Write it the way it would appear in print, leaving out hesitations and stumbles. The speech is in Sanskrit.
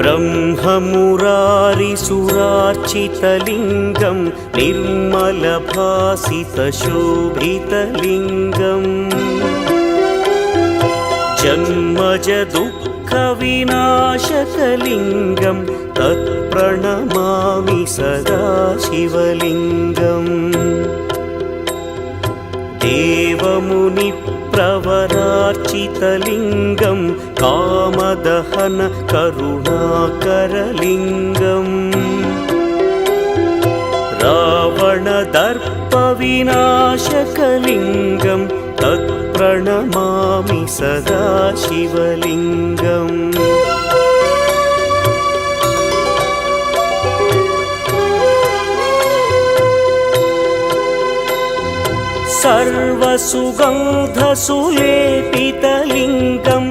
ब्रह्ममुरारिसुरार्चितलिङ्गं निर्मलभासितशोभितलिङ्गम् जन्मजदुःखविनाशकलिङ्गं तत्प्रणमामि सदा शिवलिङ्गम् देवमुनिप्रवरार्चितलिङ्गं कामदहन करुणाकरलिङ्गम् रावणदर्पविनाशकलिङ्गं तत्प्रणमामि सदा शिवलिङ्गम् सर्वसुगन्धसुलेपितलिङ्गं